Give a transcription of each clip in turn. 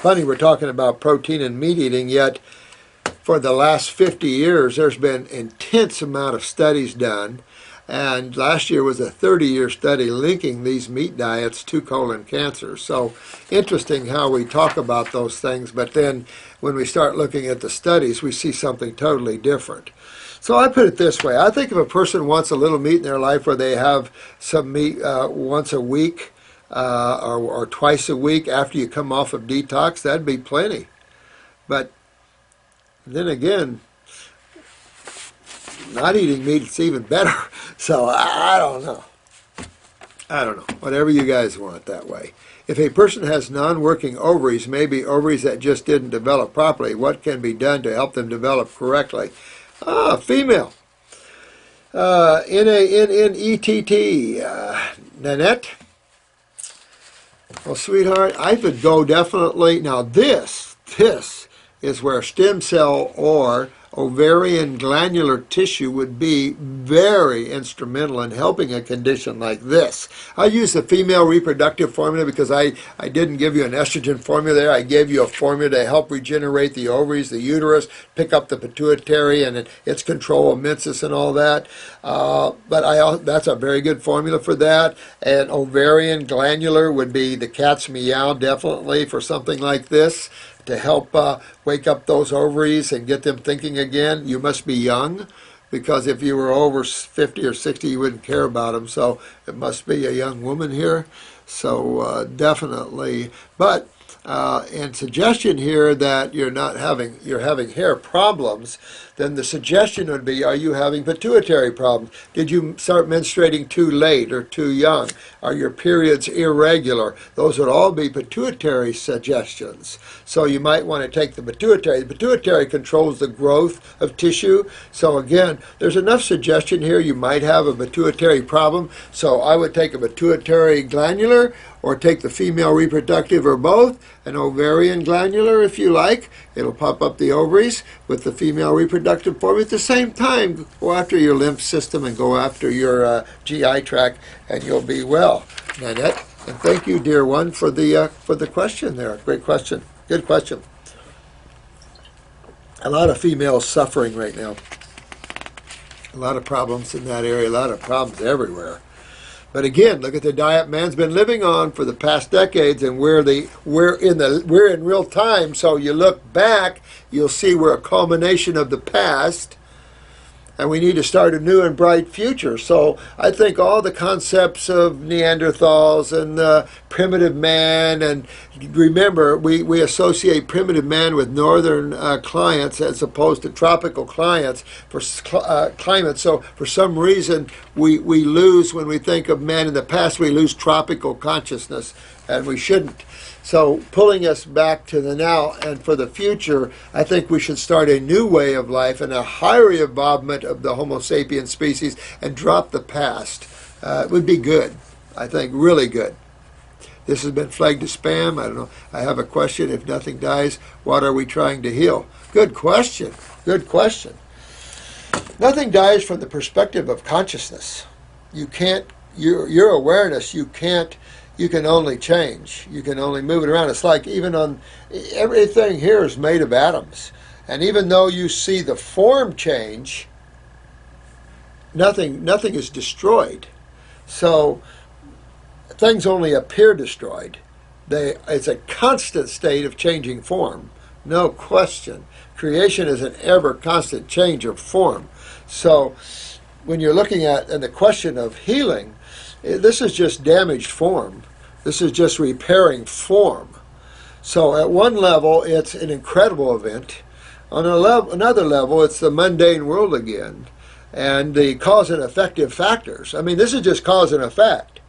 Funny, we're talking about protein and meat eating, yet for the last 50 years, there's been intense amount of studies done. And last year was a 30-year study linking these meat diets to colon cancer. So interesting how we talk about those things, but then when we start looking at the studies, we see something totally different. So I put it this way. I think if a person wants a little meat in their life where they have some meat once a week or twice a week after you come off of detox, that'd be plenty. But then again, not eating meat is even better. So I don't know. I don't know. Whatever you guys want that way. If a person has non-working ovaries, maybe ovaries that just didn't develop properly, what can be done to help them develop correctly? Female. N-A-N-N-E-T-T. Nanette. Well, sweetheart, I would go definitely. Now this is where stem cell or ovarian glandular tissue would be very instrumental in helping a condition like this. I use the female reproductive formula because I didn't give you an estrogen formula there. I gave you a formula to help regenerate the ovaries, the uterus, pick up the pituitary and its control of menses and all that. But that's a very good formula for that. And ovarian glandular would be the cat's meow definitely for something like this, to help wake up those ovaries and get them thinking again. You must be young, because if you were over 50 or 60, you wouldn't care about them. So it must be a young woman here. So definitely. But and suggestion here that you're having hair problems, then the suggestion would be, are you having pituitary problems? Did you start menstruating too late or too young? Are your periods irregular? Those would all be pituitary suggestions. So you might want to take the pituitary. The pituitary controls the growth of tissue. So again, there's enough suggestion here you might have a pituitary problem. So I would take a pituitary glandular, or take the female reproductive, or both, an ovarian glandular if you like. It'll pop up the ovaries with the female reproductive form. At the same time, go after your lymph system and go after your GI tract, and you'll be well. Nanette, and thank you, dear one, for the question there. Great question. Good question. A lot of females suffering right now. A lot of problems in that area. A lot of problems everywhere. But again, look at the diet man's been living on for the past decades, and we're in real time. So you look back, you'll see we're a culmination of the past, and we need to start a new and bright future. So I think all the concepts of Neanderthals and primitive man, and remember, we associate primitive man with northern clients as opposed to tropical clients for climate. So for some reason, we lose, when we think of man in the past, we lose tropical consciousness, and we shouldn't. So pulling us back to the now and for the future, I think we should start a new way of life and a higher involvement of the Homo sapien species and drop the past. It would be good, I think, really good. This has been flagged as spam. I don't know. I have a question. If nothing dies, what are we trying to heal? Good question. Good question. Nothing dies from the perspective of consciousness. You can't, your awareness, you can only change. You can only move it around. It's like even on, everything here is made of atoms. And even though you see the form change, nothing is destroyed. So things only appear destroyed. It's a constant state of changing form. No question. Creation is an ever constant change of form. So when you're looking at, and the question of healing, this is just damaged form. This is just repairing form. So at one level, it's an incredible event. On another level, it's the mundane world again. And the cause and effective factors. I mean, this is just cause and effect.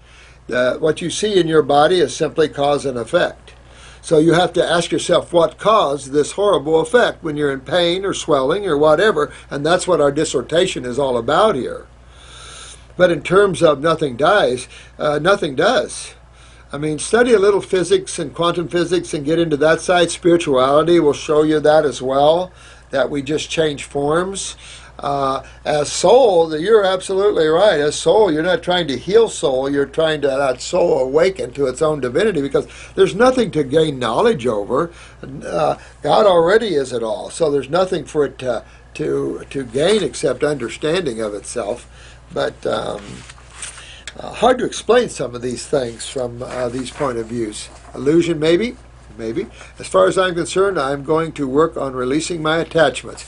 What you see in your body is simply cause and effect. So you have to ask yourself what caused this horrible effect when you're in pain or swelling or whatever. And that's what our dissertation is all about here. But in terms of nothing dies, nothing does. I mean, study a little physics and quantum physics and get into that side. Spirituality will show you that as well. that we just change forms. As soul, you're absolutely right. As soul, you're not trying to heal soul. You're trying to let soul awaken to its own divinity, because there's nothing to gain knowledge over. God already is it all. So there's nothing for it to gain except understanding of itself. But hard to explain some of these things from these point of views. Illusion, maybe. Maybe. As far as I'm concerned, I'm going to work on releasing my attachments.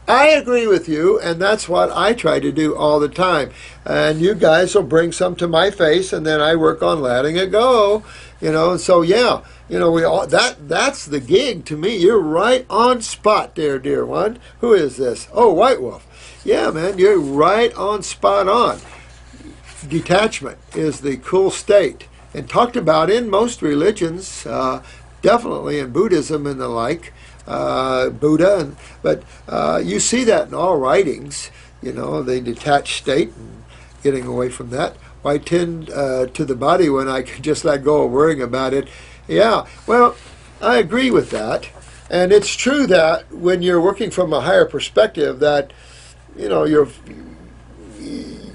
I agree with you, and that's what I try to do all the time. And you guys will bring some to my face, and then I work on letting it go. And so yeah, we all that's the gig to me. You're right on spot there, dear one. Who is this? Oh, White Wolf. Yeah, man, you're right on spot on. Detachment is the cool state, and talked about in most religions, definitely in Buddhism and the like. Buddha, but you see that in all writings, the detached state and getting away from that. Why tend to the body when I can just let go of worrying about it? Yeah, well, I agree with that. And it's true that when you're working from a higher perspective, that, you're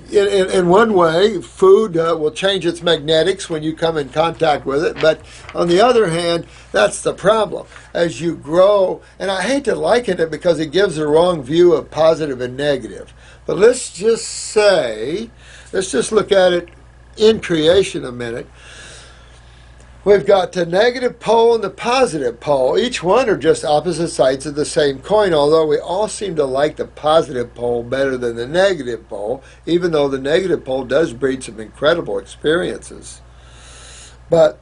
in one way, food will change its magnetics when you come in contact with it. But on the other hand, that's the problem. As you grow, and I hate to liken it because it gives a wrong view of positive and negative. But let's just look at it in creation a minute. We've got the negative pole and the positive pole. Each one are just opposite sides of the same coin, although we all seem to like the positive pole better than the negative pole, even though the negative pole does breed some incredible experiences. But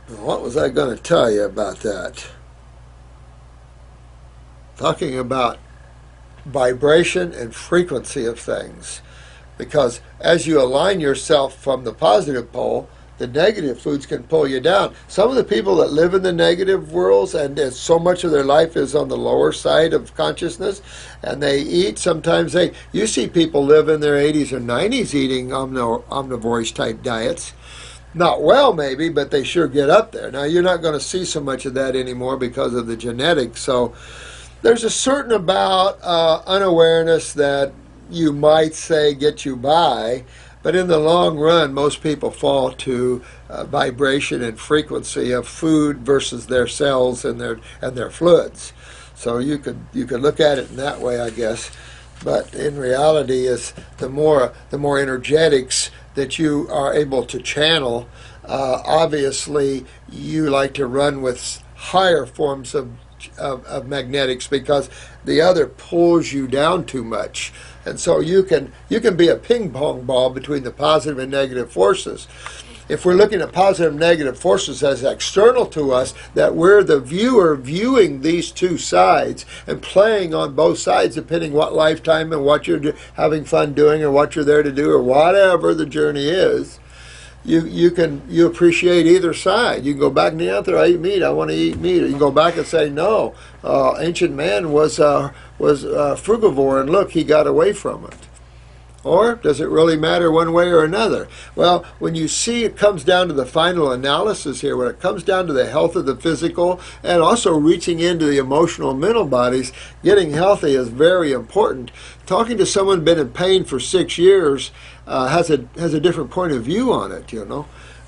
what was I going to tell you about that? Talking about vibration and frequency of things. Because as you align yourself from the positive pole, the negative foods can pull you down. Some of the people that live in the negative worlds, and so much of their life is on the lower side of consciousness, and they eat, you see people live in their 80s or 90s eating omnivores type diets. Not well, maybe, but they sure get up there. Now, you're not going to see so much of that anymore because of the genetics. So there's a certain amount unawareness that you might say get you by, but in the long run, most people fall to vibration and frequency of food versus their cells and their fluids. So you could look at it in that way, I guess. But in reality, is the more energetics that you are able to channel. Obviously, you like to run with higher forms of magnetics because the other pulls you down too much. And so you can be a ping pong ball between the positive and negative forces. If we're looking at positive and negative forces as external to us, that we're the viewer viewing these two sides and playing on both sides depending what lifetime and what you're having fun doing or what you're there to do or whatever the journey is, you appreciate either side. You can go back and the other, I eat meat, I want to eat meat. Or you can go back and say, no, ancient man was frugivore, and look, he got away from it. Or does it really matter one way or another? Well, when you see it comes down to the final analysis here, when it comes down to the health of the physical and also reaching into the emotional and mental bodies, getting healthy is very important. Talking to someone been in pain for 6 years has a different point of view on it,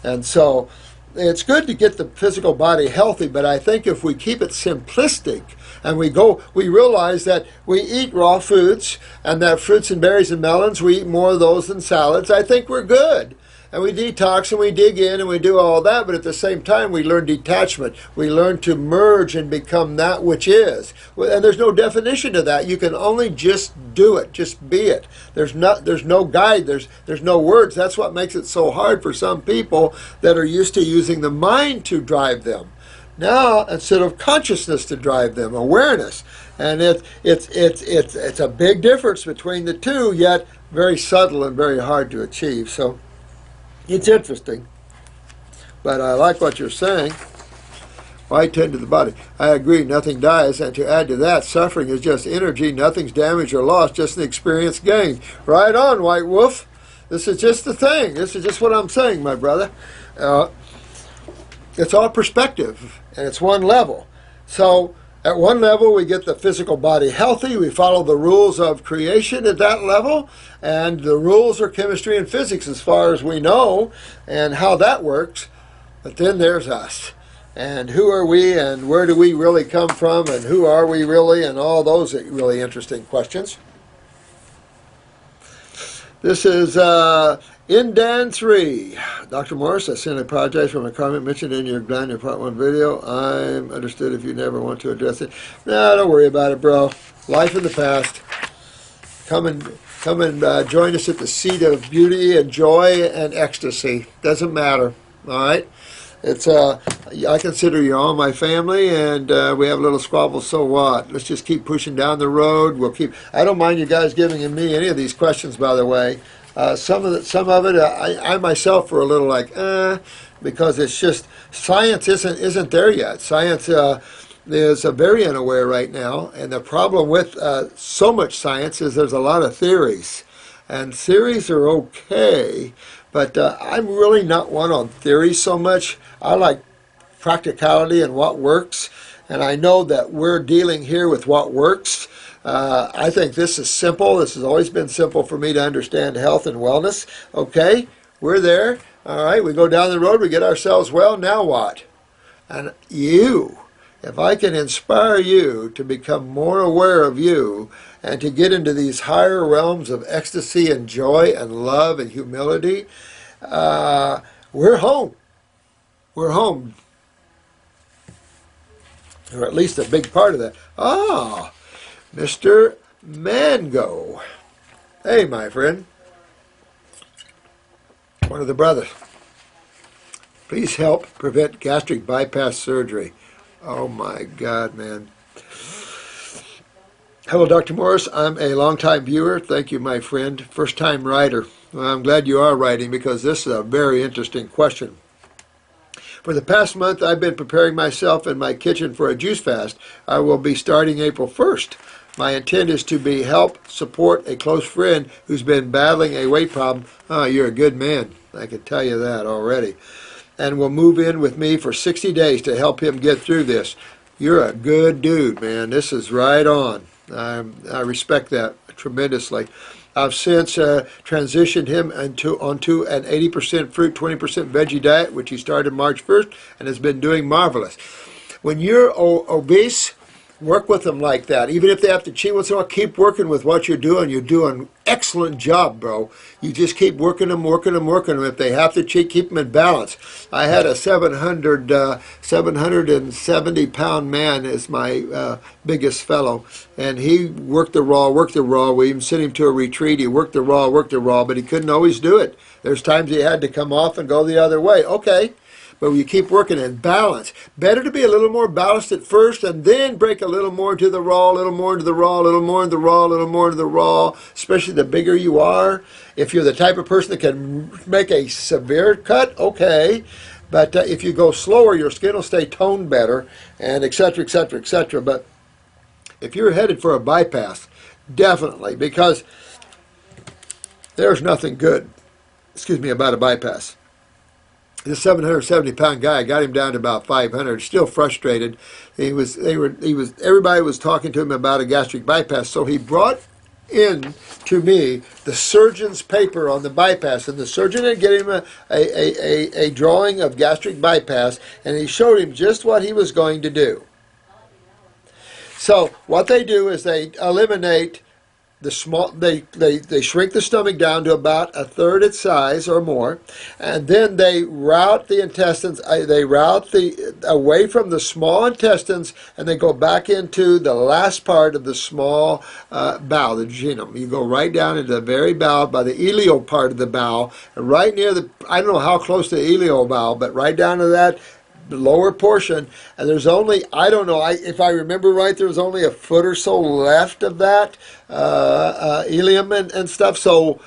And so it's good to get the physical body healthy, but I think if we keep it simplistic, and we realize that we eat raw foods, and that fruits and berries and melons, we eat more of those than salads, I think we're good. And we detox and we dig in and we do all that, but at the same time we learn detachment. We learn to merge and become that which is. And there's no definition to that. You can only just do it, just be it. There's no guide, there's no words. That's what makes it so hard for some people that are used to using the mind to drive them. Now, instead of consciousness to drive them, awareness. And it's a big difference between the two, yet very subtle and very hard to achieve. So it's interesting. But I like what you're saying. Why tend to the body? I agree, nothing dies. And to add to that, suffering is just energy. Nothing's damaged or lost, just an experience gained. Right on, White Wolf. This is just the thing. This is just what I'm saying, my brother. It's all perspective, and it's one level. So At one level, we get the physical body healthy. We follow the rules of creation at that level. And the rules are chemistry and physics as far as we know and how that works. But then there's us. And who are we and where do we really come from and who are we really and all those really interesting questions. This is Indan 3. Dr. Morse, I sincerely apologize for my comment mentioned in your Gland, your Part 1 video. I'm understood if you never want to address it. No, don't worry about it, bro. Life in the past. Come and join us at the seat of beauty and joy and ecstasy. Doesn't matter, all right? It's I consider you all my family, and we have a little squabble. So what? Let's just keep pushing down the road. We'll keep. I don't mind you guys giving me any of these questions, by the way. Some of it, I myself were a little like, because it's just science isn't there yet. Science is very unaware right now, and the problem with so much science is there's a lot of theories, and theories are okay. But I'm really not one on theory so much. I like practicality and what works. And I know that we're dealing here with what works. I think this is simple. This has always been simple for me to understand health and wellness. Okay, we're there. All right, we go down the road. We get ourselves well. Now what? And you, if I can inspire you to become more aware of you and to get into these higher realms of ecstasy and joy and love and humility, we're home. We're home. Or at least a big part of that. Ah, Mr. Mango. Hey, my friend. One of the brothers. Please help prevent gastric bypass surgery. Oh, my God, man. Hello, Dr. Morse. I'm a longtime viewer. Thank you, my friend. First-time writer. Well, I'm glad you are writing because this is a very interesting question. For the past month, I've been preparing myself in my kitchen for a juice fast. I will be starting April 1st. My intent is to help support a close friend who's been battling a weight problem. Oh, you're a good man. I can tell you that already. And will move in with me for 60 days to help him get through this. You're a good dude, man. This is right on. I respect that tremendously. I've since transitioned him onto an 80% fruit, 20% veggie diet, which he started March 1st and has been doing marvelous. When you're obese, work with them like that. Even if they have to cheat once in a while, keep working with what you're doing. You're doing an excellent job, bro. You just keep working them. If they have to cheat, keep them in balance. I had a 770-pound man as my biggest fellow, and he worked the raw. We even sent him to a retreat. He worked the raw, but he couldn't always do it. There's times he had to come off and go the other way. Okay. But you keep working in balance. Better to be a little more balanced at first and then break a little more into the raw, a little more into the raw, a little more into the raw, a little more into the raw, especially the bigger you are. If you're the type of person that can make a severe cut, okay. But if you go slower, your skin will stay toned better, and et cetera, et cetera, et cetera. But if you're headed for a bypass, definitely, because there's nothing good, about a bypass. This 770-pound guy, got him down to about 500. Still frustrated. Everybody was talking to him about a gastric bypass. So he brought in to me the surgeon's paper on the bypass, and the surgeon had given him a drawing of gastric bypass, and he showed him just what he was going to do. So what they do is they eliminate the small, they shrink the stomach down to about a third its size or more, and then they route the intestines. They route away from the small intestines, and they go back into the last part of the small bowel, the jejunum. You go right down into the very bowel by the ileal part of the bowel, and right near I don't know how close to the ileal bowel, but right down to that lower portion, and there's only, I don't know, if I remember right, there's only a foot or so left of that ileum and stuff. So